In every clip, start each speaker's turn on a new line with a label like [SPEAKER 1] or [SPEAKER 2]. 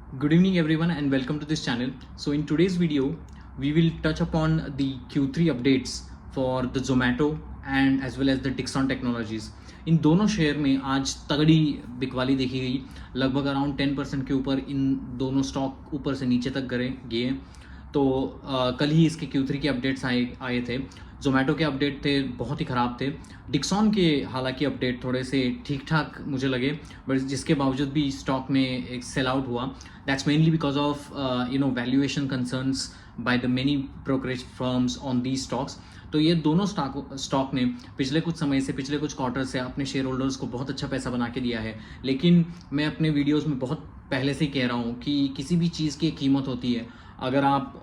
[SPEAKER 1] Good evening everyone and welcome to this channel. So in today's video, we will touch upon the Q3 updates for the Zomato and as well as the Dixon Technologies. इन दोनों share में आज तगड़ी बिकवाली देखी गई, लगभग around 10% के ऊपर इन दोनों स्टॉक ऊपर से नीचे तक गए। तो कल ही इसके Q3 के अपडेट्स आए थे। जोमेटो के अपडेट थे बहुत ही ख़राब थे। डिक्सॉन के हालांकि अपडेट थोड़े से ठीक ठाक मुझे लगे, बट जिसके बावजूद भी स्टॉक में एक सेल आउट हुआ। That's mainly because of valuation concerns by the many brokerage firms on the stocks. तो ये दोनों स्टॉक ने पिछले कुछ क्वार्टर से अपने शेयर होल्डर्स को बहुत अच्छा पैसा बना के दिया है। लेकिन मैं अपने वीडियोस में बहुत पहले से ही कह रहा हूँ कि किसी भी चीज़ की एक कीमत होती है। अगर आप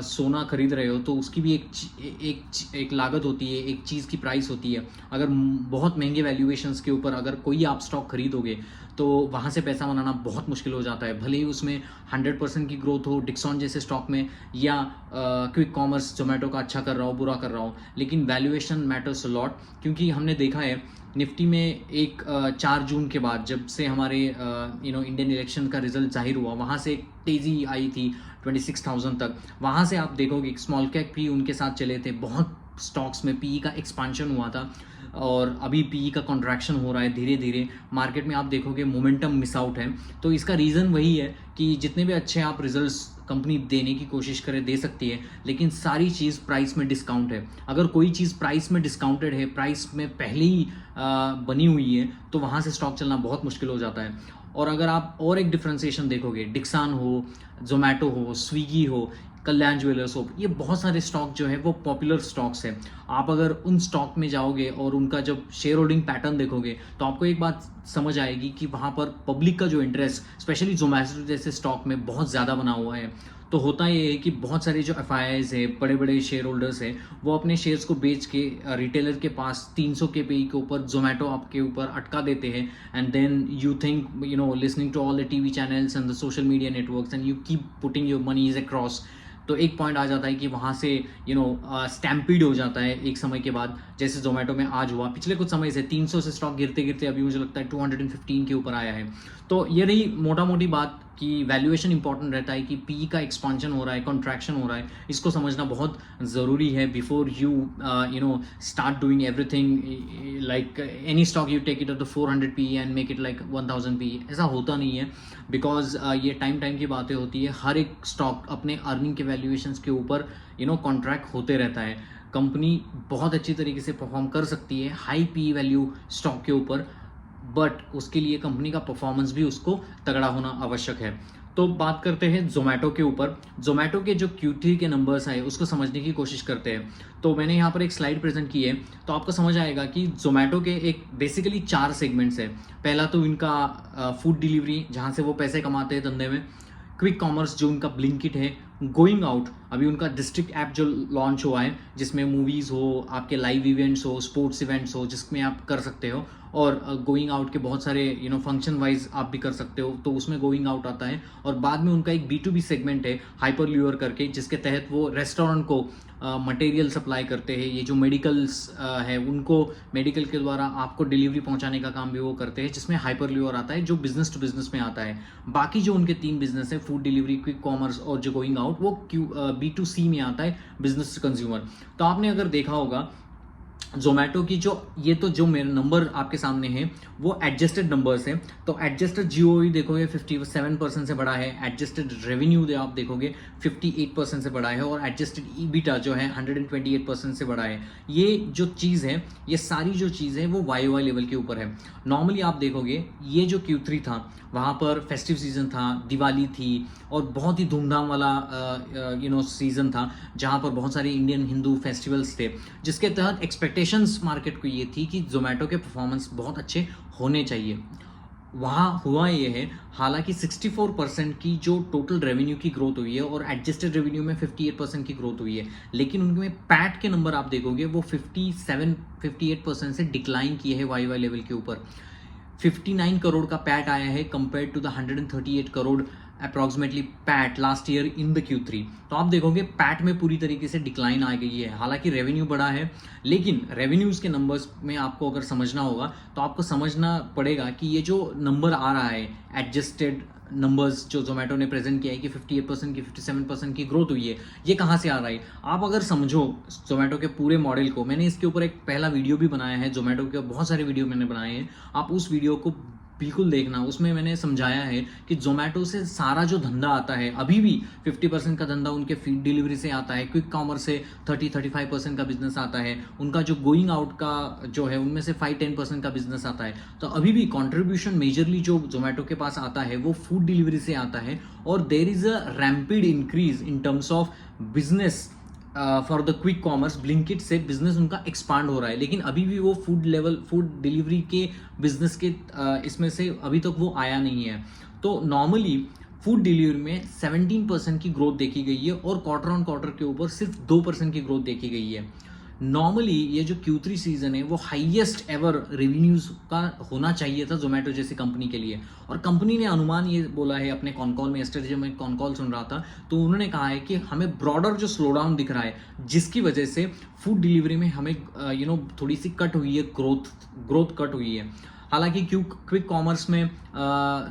[SPEAKER 1] सोना खरीद रहे हो तो उसकी भी एक लागत होती है, एक चीज़ की प्राइस होती है। अगर बहुत महंगे वैल्यूएशंस के ऊपर अगर कोई आप स्टॉक खरीदोगे तो वहाँ से पैसा बनाना बहुत मुश्किल हो जाता है। भले ही उसमें 100% की ग्रोथ हो डिक्सॉन जैसे स्टॉक में, या क्विक कॉमर्स जोमेटो का अच्छा कर रहा हो, बुरा कर रहा हो, लेकिन वैल्यूएशन मैटर्स अ लॉट। क्योंकि हमने देखा है निफ्टी में एक 4 जून के बाद जब से हमारे इंडियन इलेक्शन का रिजल्ट जाहिर हुआ, वहाँ से एक तेज़ी आई थी 26,000 तक। वहाँ से आप देखोगे स्मॉल कैप भी उनके साथ चले थे, बहुत स्टॉक्स में पीई का एक्सपांशन हुआ था और अभी पीई का कॉन्ट्रैक्शन हो रहा है धीरे धीरे। मार्केट में आप देखोगे मोमेंटम मिस आउट है। तो इसका रीज़न वही है कि जितने भी अच्छे आप रिजल्ट्स कंपनी देने की कोशिश करे दे सकती है, लेकिन सारी चीज़ प्राइस में डिस्काउंट है। अगर कोई चीज़ प्राइस में डिस्काउंटेड है, प्राइस में पहले ही बनी हुई है, तो वहाँ से स्टॉक चलना बहुत मुश्किल हो जाता है। और अगर आप और एक डिफ्रेंसिएशन देखोगे, डिक्सन हो, जोमेटो हो, स्विगी हो, कल्याण ज्वेलर्स हो, ये बहुत सारे स्टॉक जो है वो पॉपुलर स्टॉक्स हैं। आप अगर उन स्टॉक में जाओगे और उनका जब शेयर होल्डिंग पैटर्न देखोगे तो आपको एक बात समझ आएगी कि वहाँ पर पब्लिक का जो इंटरेस्ट स्पेशली जोमेटो जैसे स्टॉक में बहुत ज़्यादा बना हुआ है। तो होता ये है कि बहुत सारे जो FIIs है, बड़े बड़े शेयर होल्डर्स हैं, वो अपने शेयर्स को बेच के रिटेलर के पास 300 के पे के ऊपर जोमेटो आपके ऊपर अटका देते हैं। And then you think listening to all the TV channels and the social media networks and you keep putting your moneys across. तो एक पॉइंट आ जाता है कि वहाँ से स्टैम्पीड हो जाता है एक समय के बाद, जैसे जोमेटो में आज हुआ। पिछले कुछ समय से 300 से स्टॉक गिरते गिरते अभी मुझे लगता है 215 के ऊपर आया है। तो ये रही मोटा मोटी बात कि वैल्यूएशन इंपॉर्टेंट रहता है कि पी का एक्सपांशन हो रहा है, कॉन्ट्रैक्शन हो रहा है, इसको समझना बहुत ज़रूरी है before you start doing everything. Like any stock you take it at the 400 PE and make it like 1000 PE, ऐसा होता नहीं है। बिकॉज ये टाइम की बातें होती है। हर एक स्टॉक अपने अर्निंग के वैल्यूएशंस के ऊपर कॉन्ट्रैक्ट होते रहता है। कंपनी बहुत अच्छी तरीके से परफॉर्म कर सकती है हाई PE वैल्यू स्टॉक के ऊपर, बट उसके लिए कंपनी का परफॉर्मेंस भी उसको तगड़ा होना आवश्यक है। तो बात करते हैं जोमेटो के ऊपर। जोमेटो के जो Q3 के नंबर्स आए उसको समझने की कोशिश करते हैं। तो मैंने यहाँ पर एक स्लाइड प्रेजेंट की है, तो आपको समझ आएगा कि जोमेटो के एक बेसिकली 4 सेगमेंट्स है। पहला तो इनका फूड डिलीवरी, जहाँ से वो पैसे कमाते हैं धंधे में। क्विक कॉमर्स जो उनका ब्लिंकिट है। गोइंग आउट, अभी उनका डिस्ट्रिक्ट ऐप जो लॉन्च हुआ है, जिसमें मूवीज़ हो, आपके लाइव इवेंट्स हो, स्पोर्ट्स इवेंट्स हो, जिसमें आप कर सकते हो। और गोइंग आउट के बहुत सारे फंक्शन वाइज आप भी कर सकते हो, तो उसमें गोइंग आउट आता है। और बाद में उनका एक B2B सेगमेंट है हाइपर ल्यूअर करके, जिसके तहत वो रेस्टोरेंट को मटेरियल सप्लाई करते हैं। ये जो मेडिकल्स है उनको मेडिकल के द्वारा आपको डिलीवरी पहुंचाने का काम भी वो करते हैं, जिसमें हाइपर ल्यूअर आता है जो बिजनेस टू बिजनेस में आता है। बाकी जो उनके 3 बिजनेस है, फूड डिलीवरी, क्विक कॉमर्स और जो गोइंग आउट, वो B2C में आता है, बिजनेस टू कंज्यूमर। तो आपने अगर देखा होगा जोमेटो की जो मेरे नंबर आपके सामने है वो एडजस्टेड नंबर्स हैं। तो एडजस्टेड GOE देखोगे 57% से बढ़ा है, एडजस्टेड रेवेन्यू आप देखोगे 58% से बढ़ा है, और एडजस्टेड EBITDA जो है 128% से बढ़ा है। ये जो चीज़ है, ये सारी जो चीज़ है वो YOY लेवल के ऊपर है। नॉर्मली आप देखोगे ये जो Q3 था, वहाँ पर फेस्टिव सीजन था, दिवाली थी, और बहुत ही धूमधाम वाला सीजन था, जहाँ पर बहुत सारे इंडियन हिंदू फेस्टिवल्स थे, जिसके तहत एक्सपेक्टेशंस मार्केट को ये थी कि जोमेटो के परफॉर्मेंस बहुत अच्छे होने चाहिए। वहाँ हुआ ये है, हालांकि 64% की जो टोटल रेवेन्यू की ग्रोथ हुई है और एडजस्टेड रेवेन्यू में 58% की ग्रोथ हुई है, लेकिन उनमें पैट के नंबर आप देखोगे वो 58% से डिक्लाइन किए हैं YOY लेवल के ऊपर। 59 करोड़ का पैट आया है compare to the 138 crore approximately PAT last year in the Q3, तो आप देखोगे पैट में पूरी तरीके से डिक्लाइन आ गई है। हालांकि रेवेन्यू बढ़ा है, लेकिन रेवेन्यूज़ के नंबर्स में आपको अगर समझना होगा तो आपको समझना पड़ेगा कि ये जो नंबर आ रहा है एडजस्टेड नंबर्स जो जोमेटो ने प्रेजेंट किया है कि 58% की 57% की ग्रोथ हुई है, ये कहाँ से आ रहा है। आप अगर समझो जोमेटो के पूरे मॉडल को, मैंने इसके ऊपर एक पहला वीडियो भी बनाया है, जोमेटो के बहुत सारे वीडियो मैंने बनाए हैं, आप उस वीडियो को बिल्कुल देखना। उसमें मैंने समझाया है कि जोमेटो से सारा जो धंधा आता है, अभी भी 50% का धंधा उनके फीड डिलीवरी से आता है, क्विक कॉमर्स से 30-35% का बिजनेस आता है, उनका जो गोइंग आउट का जो है उनमें से 5-10% का बिजनेस आता है। तो अभी भी कंट्रीब्यूशन मेजरली जो जोमेटो के पास आता है वो फूड डिलीवरी से आता है, और there is a rapid increase in terms of business for the quick commerce. Blinkit से बिजनेस उनका एक्सपांड हो रहा है, लेकिन अभी भी वो फूड डिलीवरी के बिजनेस के इसमें से अभी तक वो आया नहीं है। तो नॉर्मली फूड डिलीवरी में 17% की ग्रोथ देखी गई है, और क्वार्टर ऑन क्वार्टर के ऊपर सिर्फ 2% की ग्रोथ देखी गई है। नॉर्मली ये जो Q3 सीजन है वो हाईएस्ट एवर रेवेन्यूज का होना चाहिए था जोमेटो जैसी कंपनी के लिए, और कंपनी ने अनुमान ये बोला है अपने कॉन कॉल में। यस्टरडे जब मैं कॉन कॉल सुन रहा था तो उन्होंने कहा है कि हमें ब्रॉडर जो स्लो डाउन दिख रहा है, जिसकी वजह से फूड डिलीवरी में हमें थोड़ी सी कट हुई है, ग्रोथ कट हुई है। हालांकि क्विक कॉमर्स में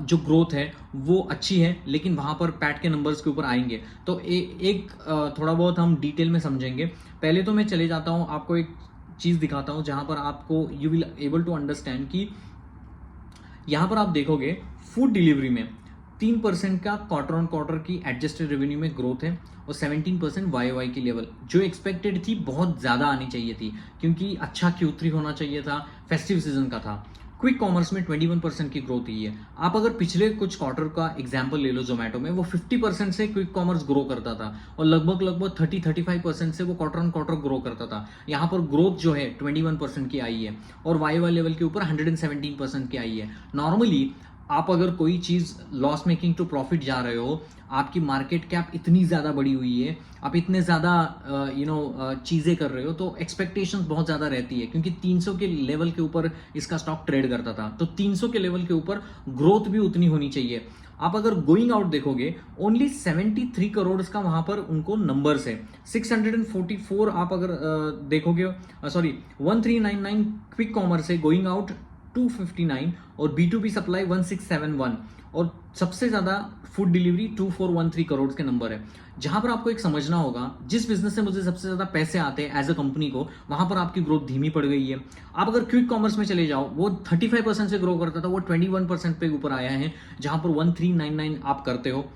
[SPEAKER 1] जो ग्रोथ है वो अच्छी है, लेकिन वहाँ पर पैट के नंबर्स के ऊपर आएंगे तो एक थोड़ा बहुत हम डिटेल में समझेंगे। पहले तो मैं चले जाता हूँ, आपको एक चीज़ दिखाता हूँ जहाँ पर आपको you will able to understand कि यहाँ पर आप देखोगे फूड डिलीवरी में 3% का क्वार्टर ऑन क्वार्टर की एडजस्टेड रेवेन्यू में ग्रोथ है, और 17% YOY की लेवल जो एक्सपेक्टेड थी, बहुत ज़्यादा आनी चाहिए थी क्योंकि अच्छा Q3 होना चाहिए था, फेस्टिव सीजन का था। क्विक कॉमर्स में 21% की ग्रोथ हुई है। आप अगर पिछले कुछ क्वार्टर का एग्जांपल ले लो जोमेटो में, वो 50% से क्विक कॉमर्स ग्रो करता था, और लगभग 30-35% से वो क्वार्टर ऑन क्वार्टर ग्रो करता था। यहाँ पर ग्रोथ जो है 21% की आई है, और YOY लेवल के ऊपर 117% की आई है। नॉर्मली आप अगर कोई चीज़ लॉस मेकिंग टू प्रॉफिट जा रहे हो, आपकी मार्केट कैप इतनी ज़्यादा बड़ी हुई है, आप इतने ज़्यादा चीज़ें कर रहे हो, तो एक्सपेक्टेशंस बहुत ज़्यादा रहती है, क्योंकि 300 के लेवल के ऊपर इसका स्टॉक ट्रेड करता था, तो 300 के लेवल के ऊपर ग्रोथ भी उतनी होनी चाहिए। आप अगर गोइंग आउट देखोगे, ओनली 73 करोड़ का वहाँ पर उनको नंबर्स है। 644 आप अगर देखोगे, 1399 क्विक कॉमर्स है, गोइंग आउट 259, और B2B सप्लाई 1671, और सबसे ज़्यादा फूड डिलीवरी 2413 करोड़ के नंबर है। जहां पर आपको एक समझना होगा, जिस बिजनेस से मुझे सबसे ज़्यादा पैसे आते हैं एज अ कंपनी को, वहां पर आपकी ग्रोथ धीमी पड़ गई है। आप अगर क्विक कॉमर्स में चले जाओ, वो 35% से ग्रो करता था, वो 21% पे ऊपर आया है, जहां पर 1399 आप करते हो।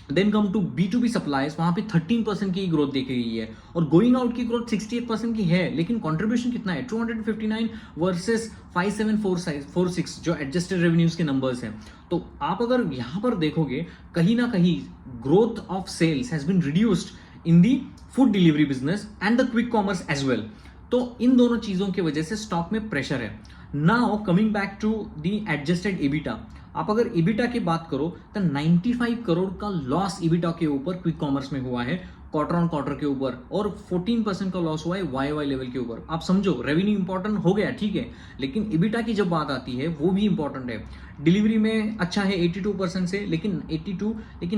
[SPEAKER 1] Then come to B2B supplies, वहां पे 13% की ग्रोथ देखी गई है, और गोइंग आउट की ग्रोथ 68% की है, लेकिन कंट्रीब्यूशन कितना है 259 वर्सेस 5746 जो एडजस्टेड रेवेन्यूज के नंबर्स हैं। तो आप अगर यहां पर देखोगे, कहीं ना कहीं growth of sales has been reduced in the food delivery business and the quick commerce as well. तो इन दोनों चीजों की वजह से स्टॉक में प्रेशर है। Now coming back to the adjusted EBITDA, आप अगर EBITDA की बात करो तो 95 करोड़ का लॉस EBITDA के ऊपर क्विक कॉमर्स में हुआ है क्वार्टर ऑन क्वार्टर के ऊपर, और 14% का लॉस हुआ है YOY लेवल के ऊपर। आप समझो, रेवेन्यू इंपॉर्टेंट हो गया, ठीक है, लेकिन EBITDA की जब बात आती है वो भी इंपॉर्टेंट है। डिलीवरी में अच्छा है 82% से, लेकिन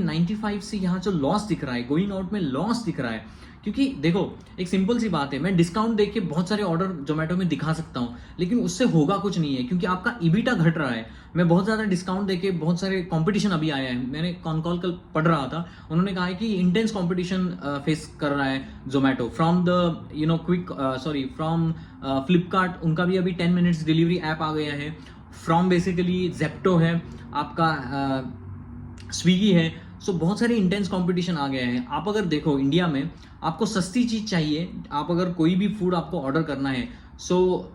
[SPEAKER 1] 95 से यहाँ जो लॉस दिख रहा है, गोइंग आउट में लॉस दिख रहा है, क्योंकि देखो एक सिंपल सी बात है, मैं डिस्काउंट देके के बहुत सारे ऑर्डर जोमेटो में दिखा सकता हूं, लेकिन उससे होगा कुछ नहीं है, क्योंकि आपका EBITDA घट रहा है। मैं बहुत ज्यादा डिस्काउंट देके, बहुत सारे कंपटीशन अभी आया है, मैंने कॉन कॉल कल पढ़ रहा था, उन्होंने कहा है कि इंटेंस कंपटीशन फेस कर रहा है Zomato from the from Flipkart. उनका भी अभी 10 मिनट्स डिलीवरी ऐप आ गया है, फ्रॉम बेसिकली जेप्टो है, आपका स्विगी है। सो बहुत सारे इंटेंस कंपटीशन आ गए हैं। आप अगर देखो, इंडिया में आपको सस्ती चीज चाहिए, आप अगर कोई भी फूड आपको ऑर्डर करना है, सो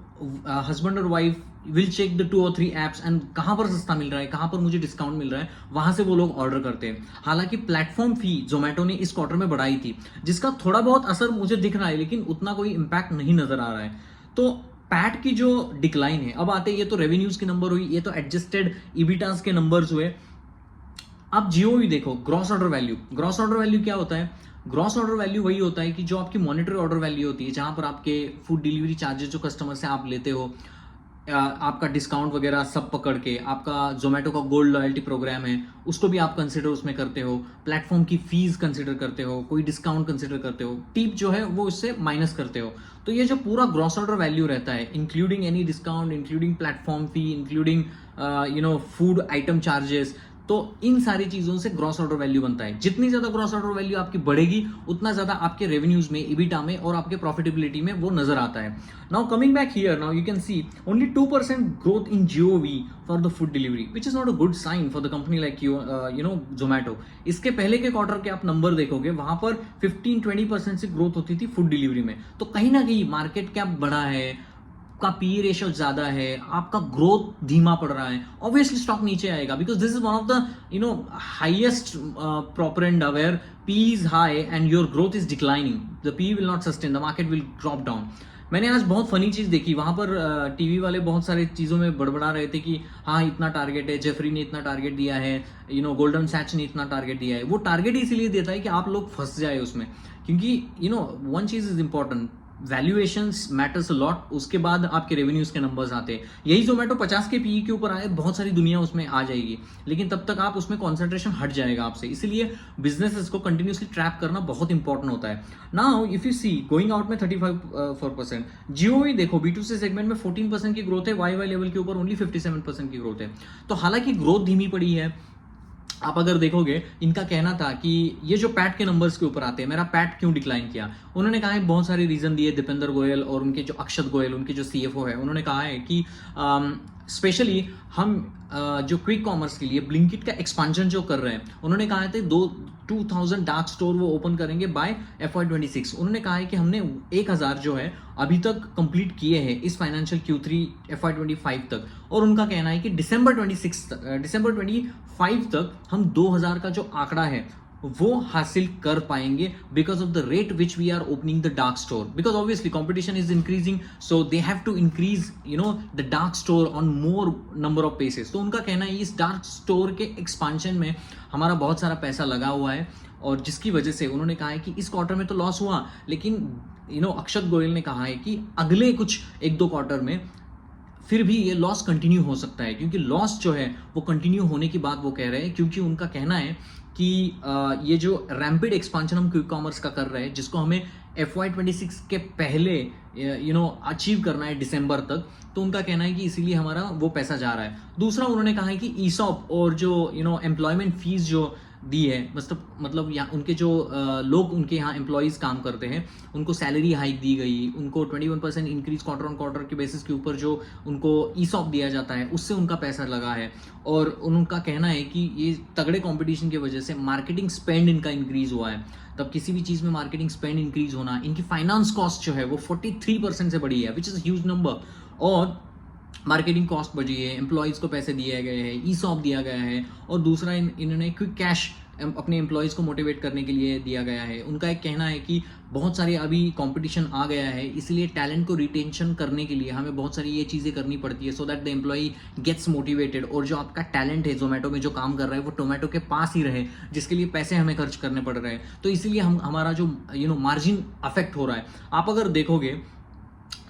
[SPEAKER 1] हस्बैंड और wife will check the 2 or 3 apps and कहाँ पर सस्ता मिल रहा है, कहाँ पर मुझे डिस्काउंट मिल रहा है, वहां से वो लोग ऑर्डर करते हैं। हालांकि प्लेटफॉर्म फी जोमेटो ने इस क्वार्टर में बढ़ाई थी, जिसका थोड़ा बहुत असर मुझे दिख रहा है, लेकिन उतना कोई इंपैक्ट नहीं नजर आ रहा है। तो पैट की जो डिक्लाइन है, अब आते ये तो रेवेन्यूज के नंबर हुई, ये तो एडजस्टेड इबिटास के नंबर्स हुए। अब जियो भी देखो, gross order value, gross order value क्या होता है? ग्रॉस ऑर्डर वैल्यू वही होता है कि जो आपकी मॉनिटरी ऑर्डर वैल्यू होती है, जहां पर आपके फूड डिलीवरी चार्जेस जो कस्टमर से आप लेते हो, आपका डिस्काउंट वगैरह सब पकड़ के आपका जोमेटो का गोल्ड लॉयल्टी प्रोग्राम है उसको भी आप कंसिडर उसमें करते हो, प्लेटफॉर्म की फीस कंसिडर करते हो, कोई डिस्काउंट कंसिडर करते हो, टिप जो है वो इससे माइनस करते हो, तो ये जो पूरा ग्रॉस ऑर्डर वैल्यू रहता है including any discount, including platform fee, including food item charges, तो इन सारी चीजों से ग्रॉस ऑर्डर वैल्यू बनता है। जितनी ज्यादा ग्रॉस ऑर्डर वैल्यू आपकी बढ़ेगी उतना ज्यादा आपके रेवेन्यूज में, इबिटा में और आपके प्रॉफिटेबिलिटी में वो नजर आता है। Now coming back here, now you can see only 2% growth in GOV for the food delivery, which is not a good sign for the company like Zomato. इसके पहले के क्वार्टर के आप नंबर देखोगे वहां पर 15-20% से ग्रोथ होती थी फूड डिलीवरी में। तो कहीं ना कहीं मार्केट कैप बढ़ा है, आपका पी रेशियो ज्यादा है, आपका ग्रोथ धीमा पड़ रहा है, ऑब्वियसली स्टॉक नीचे आएगा, because this is one of the highest प्रॉपरेंडा where P is high and your growth is declining, the P will not sustain, the market will drop down. मैंने आज बहुत फनी चीज देखी, वहां पर टीवी वाले बहुत सारे चीजों में बड़बड़ा रहे थे कि हाँ इतना टारगेट है, जेफरी ने इतना टारगेट दिया है, गोल्डन सैच ने इतना टारगेट दिया है। वो टारगेट इसीलिए देता है कि आप लोग फंस जाए उसमें, क्योंकि वन चीज is important, valuations matters a lot, उसके बाद आपके रेवेन्यूज के नंबर्स आते हैं। यही जोमेटो 50 के पीई के ऊपर आए, बहुत सारी दुनिया उसमें आ जाएगी, लेकिन तब तक आप उसमें कॉन्सेंट्रेशन हट जाएगा आपसे, इसलिए बिजनेसेस को कंटिन्यूसली ट्रैप करना बहुत इंपॉर्टेंट होता है। Now if you see going out में 35% जियो देखो, B2C सेगमेंट में 14% की ग्रोथ है, वाई लेवल के ऊपर ओनली 57% की ग्रोथ है। तो हालांकि ग्रोथ धीमी पड़ी है, आप अगर देखोगे इनका कहना था कि ये जो पैट के नंबर्स के ऊपर आते हैं, मेरा पैट क्यों डिक्लाइन किया, उन्होंने कहा है बहुत सारे रीजन दिए, दीपेंद्र गोयल और उनके जो अक्षत गोयल, उनके जो CFO है, उन्होंने कहा है कि स्पेशली हम जो क्विक कॉमर्स के लिए ब्लिंकिट का एक्सपांशन जो कर रहे हैं, उन्होंने कहा थे 2000 डार्क स्टोर वो ओपन करेंगे बाय FY26। उन्होंने कहा है कि हमने 1000 जो है अभी तक कंप्लीट किए हैं इस फाइनेंशियल Q3 FY25 तक, और उनका कहना है कि दिसंबर 25 तक हम 2000 का जो आंकड़ा है वो हासिल कर पाएंगे, because of the rate which we are opening the dark store, because obviously competition is increasing, so they have to increase the dark store on more number of places. तो उनका कहना है इस डार्क स्टोर के expansion में हमारा बहुत सारा पैसा लगा हुआ है, और जिसकी वजह से उन्होंने कहा है कि इस क्वार्टर में तो लॉस हुआ, लेकिन अक्षत गोयल ने कहा है कि अगले कुछ 1-2 क्वार्टर में फिर भी ये लॉस कंटिन्यू हो सकता है, क्योंकि लॉस जो है वो कंटिन्यू होने की बात वो कह रहे हैं, क्योंकि उनका कहना है कि ये जो रैम्पिड एक्सपांशन हम क्विक कॉमर्स का कर रहे हैं, जिसको हमें FY26 के पहले अचीव करना है दिसंबर तक, तो उनका कहना है कि इसीलिए हमारा वो पैसा जा रहा है। दूसरा उन्होंने कहा है कि ESOP और जो एम्प्लॉयमेंट फीस जो दी है, मतलब यहाँ उनके जो लोग उनके यहाँ एम्प्लॉयज़ काम करते हैं उनको सैलरी हाइक दी गई, उनको 21% इंक्रीज क्वार्टर ऑन क्वार्टर के बेसिस के ऊपर जो उनको ESOP दिया जाता है उससे उनका पैसा लगा है, और उनका कहना है कि ये तगड़े कंपटीशन की वजह से मार्केटिंग स्पेंड इनका इंक्रीज हुआ है। तब किसी भी चीज़ में मार्केटिंग स्पेंड इंक्रीज होना, इनकी फाइनेंस कॉस्ट जो है वो 43% से बढ़ी है, विच इज़ ह्यूज नंबर, और मार्केटिंग कॉस्ट बढ़ी है, एम्प्लॉयज़ को पैसे दिए गए हैं, ESOP दिया गया है, और दूसरा इन्होंने क्विक कैश अपने एम्प्लॉयज़ को मोटिवेट करने के लिए दिया गया है। उनका एक कहना है कि बहुत सारे अभी कंपटीशन आ गया है, इसलिए टैलेंट को रिटेंशन करने के लिए हमें बहुत सारी ये चीज़ें करनी पड़ती है, so that the employee gets motivated, और जो आपका टैलेंट है जोमेटो में जो काम कर रहा है वो टोमेटो के पास ही रहे, जिसके लिए पैसे हमें खर्च करने पड़ रहे हैं। तो इसीलिए हमारा जो मार्जिन अफेक्ट हो रहा है। आप अगर देखोगे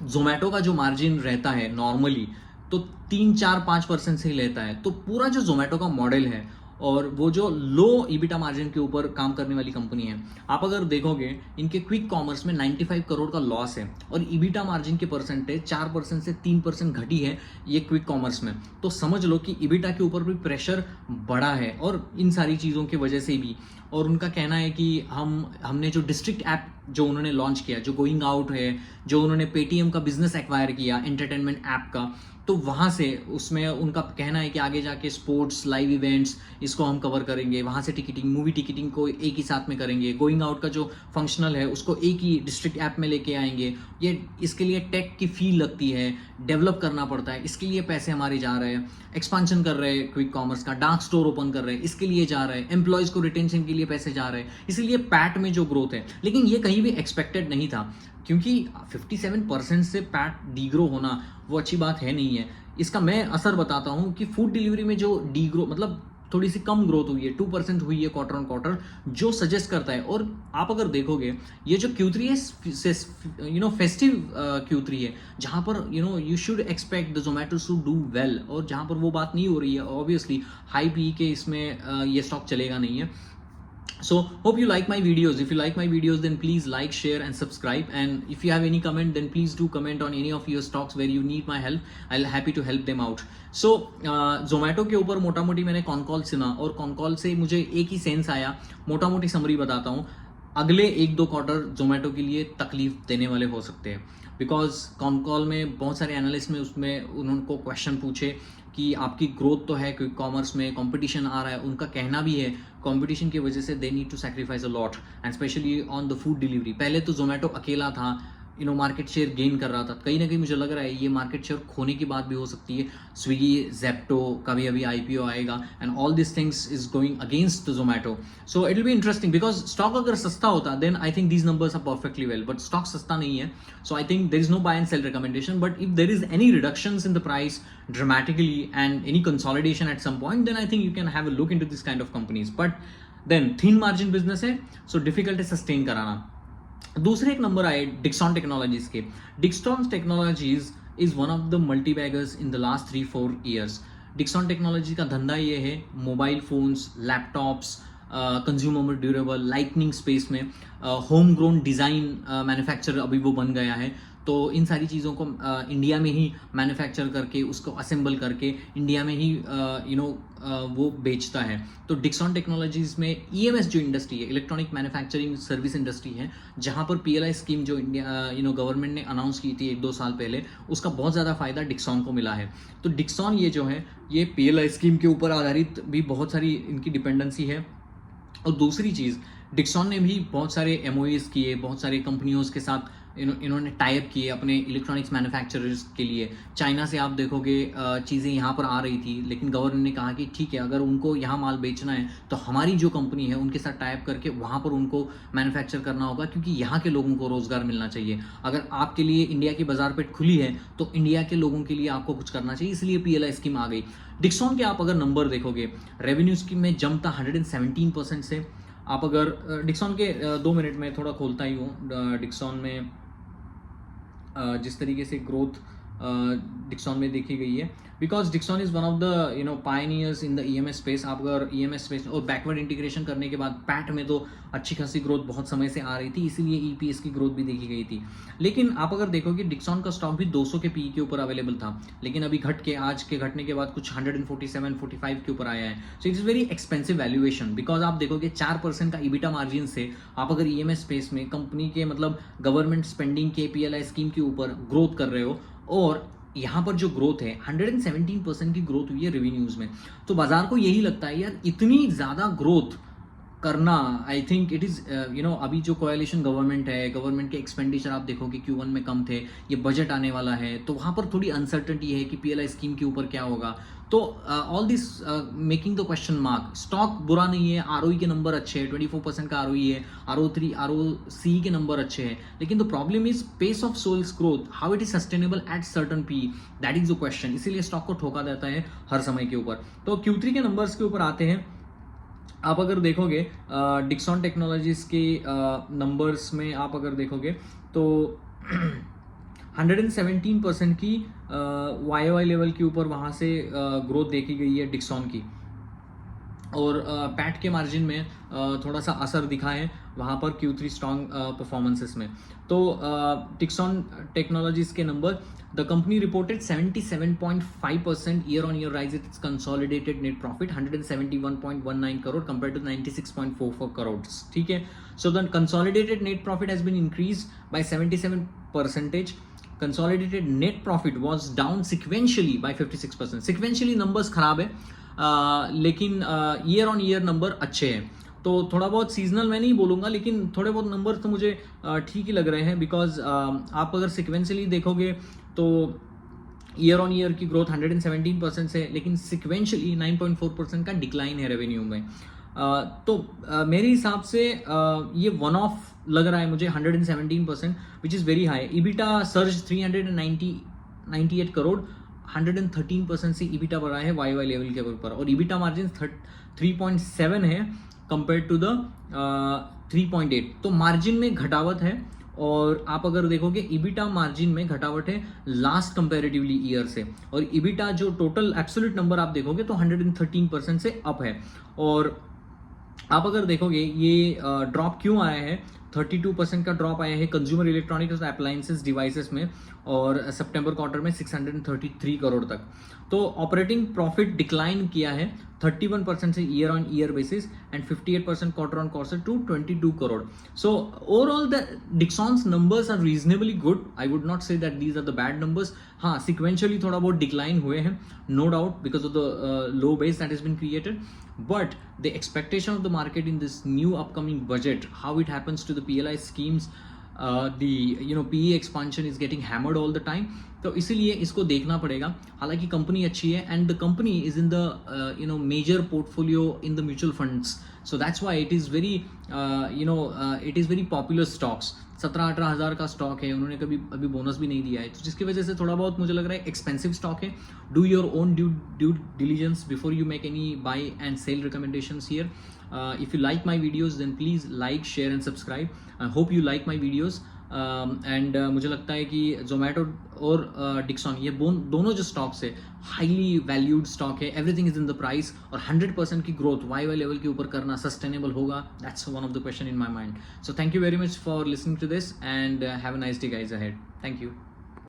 [SPEAKER 1] जोमेटो का जो मार्जिन रहता है नॉर्मली तो 3-4-5% से ही लेता है, तो पूरा जो जोमेटो का मॉडल है और वो जो लो EBITDA मार्जिन के ऊपर काम करने वाली कंपनी है, आप अगर देखोगे इनके क्विक कॉमर्स में 95 करोड़ का लॉस है, और EBITDA मार्जिन की परसेंटेज 4% से 3% घटी है ये क्विक कॉमर्स में। तो समझ लो कि EBITDA के ऊपर भी प्रेशर बढ़ा है, और इन सारी चीज़ों की वजह से भी। और उनका कहना है कि हमने जो डिस्ट्रिक्ट ऐप जो उन्होंने लॉन्च किया, जो गोइंग आउट है, जो उन्होंने पेटीएम का बिजनेस एक्वायर किया एंटरटेनमेंट ऐप का, तो वहाँ से उसमें उनका कहना है कि आगे जाके स्पोर्ट्स, लाइव इवेंट्स, इसको हम कवर करेंगे, वहाँ से टिकटिंग, मूवी टिकटिंग को एक ही साथ में करेंगे, गोइंग आउट का जो फंक्शनल है उसको एक ही डिस्ट्रिक्ट ऐप में लेके आएंगे। ये इसके लिए टेक की फी लगती है, डेवलप करना पड़ता है, इसके लिए पैसे हमारे जा रहे हैं, एक्सपांशन कर रहे हैं क्विक कॉमर्स का, डार्क स्टोर ओपन कर रहे हैं, इसके लिए जा रहे हैं, एम्प्लॉयज़ को रिटेंशन के लिए पैसे जा रहे हैं, इसीलिए पैट में जो ग्रोथ है। लेकिन ये कहीं भी एक्सपेक्टेड नहीं था, क्योंकि 57% से पैट डीग्रो होना वो अच्छी बात है नहीं है। इसका मैं असर बताता हूँ कि फूड डिलीवरी में जो डीग्रो, मतलब थोड़ी सी कम ग्रोथ हुई है, 2% हुई है क्वार्टर ऑन क्वार्टर, जो सजेस्ट करता है। और आप अगर देखोगे ये जो Q3 है फेस्टिव Q3 है, जहां पर you should expect the Zomato to do well, और जहां पर वो बात नहीं हो रही है ऑब्वियसली हाई पी के इसमें ये स्टॉक चलेगा नहीं है। So hope you like my videos. If you like my videos, then please like, share and subscribe. And if you have any comment, then please do comment on any of your stocks where you need my help. I'll happy to help them out. So Zomato के ऊपर मोटा मोटी मैंने con call सुना, और con call से मुझे एक ही सेंस आया, मोटा मोटी समरी बताता हूँ। अगले 1-2 क्वार्टर जोमेटो के लिए तकलीफ देने वाले हो सकते हैं, बिकॉज कॉन कॉल में बहुत सारे एनालिस्ट में उसमें उनको क्वेश्चन पूछे कि आपकी ग्रोथ तो है, क्योंकि कॉमर्स में कंपटीशन आ रहा है, उनका कहना भी है कंपटीशन की वजह से they need to sacrifice a lot and specially on the food delivery. पहले तो जोमेटो अकेला था, मार्केट शेयर गेन कर रहा था, कहीं ना कहीं मुझे लग रहा है ये मार्केट शेयर खोने की बात भी हो सकती है। स्विगी, जेप्टो का भी अभी IPO आएगा and all this things is going against the Zomato. So it will be interesting, because stock अगर सस्ता होता then I think these numbers are perfectly well, but stock सस्ता नहीं है। So I think there is no buy and sell recommendation, but if there is any reductions in the price dramatically and any consolidation at some point, then I think you can have a look into this kind of companies. But then thin margin business है, so difficult है sustain कराना। दूसरे एक number आए Dixon technologies के। Dixon technologies is one of the multi beggars in the last 3-4 years. Dixon technology का धंधा ये है mobile phones, laptops, consumer durable, lightning space में होम ग्रोन डिज़ाइन मैन्युफैक्चर अभी वो बन गया है। तो इन सारी चीज़ों को इंडिया में ही मैन्युफैक्चर करके उसको असेंबल करके इंडिया में ही वो बेचता है। तो डिक्सॉन टेक्नोलॉजीज में EMS जो इंडस्ट्री है, इलेक्ट्रॉनिक मैन्युफैक्चरिंग सर्विस इंडस्ट्री है, जहाँ पर PLI स्कीम जो इंडिया गवर्नमेंट ने अनाउंस की थी 1-2 साल पहले, उसका बहुत ज़्यादा फायदा डिक्सॉन को मिला है। तो डिक्सॉन ये जो है ये PLI स्कीम के ऊपर आधारित भी बहुत सारी इनकी डिपेंडेंसी है। और दूसरी चीज़, डिक्सॉन ने भी बहुत सारे MOUs किए, बहुत सारे कंपनियों के साथ इन्होंने टाइप किए अपने इलेक्ट्रॉनिक्स मैन्युफैक्चरर्स के लिए। चाइना से आप देखोगे चीज़ें यहाँ पर आ रही थी, लेकिन गवर्नमेंट ने कहा कि ठीक है, अगर उनको यहाँ माल बेचना है तो हमारी जो कंपनी है उनके साथ टाइप करके वहाँ पर उनको मैन्युफैक्चर करना होगा, क्योंकि यहाँ के लोगों को रोज़गार मिलना चाहिए। अगर आपके लिए इंडिया की बाजार पेट खुली है तो इंडिया के लोगों के लिए आपको कुछ करना चाहिए, इसलिए PLI स्कीम आ गई। डिक्सॉन के आप अगर नंबर देखोगे, रेवेन्यू स्कीम में जंप था 117% से। आप अगर डिक्सॉन के 2 मिनट में थोड़ा खोलता ही हूँ, डिक्सॉन में जिस तरीके से ग्रोथ डिक्सॉन में देखी गई है, because Dixon is one of the pioneers in the EMS space. आप अगर EMS स्पेस और बैकवर्ड इंटीग्रेशन करने के बाद पैट में तो अच्छी खासी ग्रोथ बहुत समय से आ रही थी, इसीलिए EPS की ग्रोथ भी देखी गई थी। लेकिन आप अगर देखोगे डिक्सॉन का स्टॉक भी 200 के PE के ऊपर अवेलेबल था, लेकिन अभी घट के आज के घटने के बाद कुछ 147-45 के ऊपर आया है। So it is very expensive valuation, because आप देखोगे 4% का EBITDA मार्जिन से आप अगर EMS स्पेस में कंपनी के मतलब गवर्नमेंट स्पेंडिंग के PLI स्कीम के ऊपर ग्रोथ कर रहे हो, और यहाँ पर जो ग्रोथ है 117% की ग्रोथ हुई है रेवेन्यूज में, तो बाजार को यही लगता है यार इतनी ज़्यादा ग्रोथ करना, आई थिंक इट इज़ अभी जो कोएलिशन गवर्नमेंट है, गवर्नमेंट के एक्सपेंडिचर आप देखोगे Q1 में कम थे, ये बजट आने वाला है, तो वहाँ पर थोड़ी अनसर्टनिटी है कि PLI स्कीम के ऊपर क्या होगा। तो all this making the question mark. Stock बुरा नहीं है, ROE के नंबर अच्छे हैं, 24% का ROE है, ROC के नंबर अच्छे हैं, लेकिन the problem is pace of sales growth, how it is sustainable at certain PE, that is the question. इसीलिए स्टॉक को ठोका देता है हर समय के ऊपर। तो Q3 के नंबर्स के ऊपर आते हैं। आप अगर देखोगे डिक्सॉन टेक्नोलॉजीज के नंबर्स में आप अगर देखोगे तो 117% की YOY लेवल के ऊपर वहाँ से ग्रोथ देखी गई है डिक्सॉन की, और पैट के मार्जिन में थोड़ा सा असर दिखा है वहाँ पर Q3 स्ट्रॉन्ग परफॉर्मेंसेस में। तो डिक्सॉन टेक्नोलॉजीज के number, the company reported 77.5% year-on-year rise in its consolidated net profit, 171.19 crore compared to 96.44 crores. ठीक है, so the consolidated net profit has been increased by 77%. Consolidated net profit was down sequentially by 56%. Sequentially numbers खराब है, लेकिन year on year number अच्छे हैं। तो थोड़ा बहुत सीजनल मैं नहीं बोलूँगा, लेकिन थोड़े बहुत नंबर तो मुझे ठीक ही लग रहे हैं, बिकॉज आप अगर सिक्वेंशली देखोगे तो ईयर ऑन ईयर की ग्रोथ 117% से, लेकिन सिक्वेंशली 9.4% का डिक्लाइन है रेवेन्यू में। तो मेरे हिसाब से ये वन ऑफ लग रहा है मुझे 117%, which is very high. EBITDA surge 398 crore, 113% से EBITDA बढ़ा है YOY लेवल के ऊपर, और EBITDA मार्जिन 3.7 है कंपेयर टू द 3.8, तो मार्जिन में घटावट है। और आप अगर देखोगे इबिटा मार्जिन में घटावट है लास्ट कंपैरेटिवली ईयर से, और इबिटा जो टोटल एब्सोल्यूट नंबर आप देखोगे तो 113% से अप है। और आप अगर देखोगे ये ड्रॉप क्यों आया है, 32% का ड्रॉप आया है कंज्यूमर इलेक्ट्रॉनिक्स अप्लायंसेस डिवाइसेस में, और सितंबर क्वार्टर में 633 करोड़ तक। तो ऑपरेटिंग प्रॉफिट डिक्लाइन किया है 31% से year on year basis and 58% quarter on quarter to 22 crore. So overall the Dixon's numbers are reasonably good, I would not say that these are the bad numbers. हाँ, sequentially थोड़ा बहुत decline हुए हैं, no doubt, because of the low base that is been created, but the expectation of the market in this new upcoming budget, how it happens to the PLI schemes, the PE expansion is getting hammered all the time, तो इसीलिए इसको देखना पड़ेगा। हालांकि company अच्छी है and the company is in the major portfolio in the mutual funds, so that's why it is very popular stocks. 17-18 हज़ार का स्टॉक है, उन्होंने कभी अभी बोनस भी नहीं दिया है, तो जिसकी वजह से थोड़ा बहुत मुझे लग रहा है एक्सपेंसिव स्टॉक है। Do your own due diligence before you make any buy and sell recommendations here. If you like my videos then please like, share and subscribe. I hope you like my videos and मुझे लगता है कि जोमेटो और Dixon ये दोनों जो stocks है highly valued stock है, everything is in the price, और 100% की ग्रोथ वाई लेवल के ऊपर करना सस्टेनेबल होगा, that's one of the question in my mind. So thank you very much for listening to this and have a nice day guys ahead. Thank you.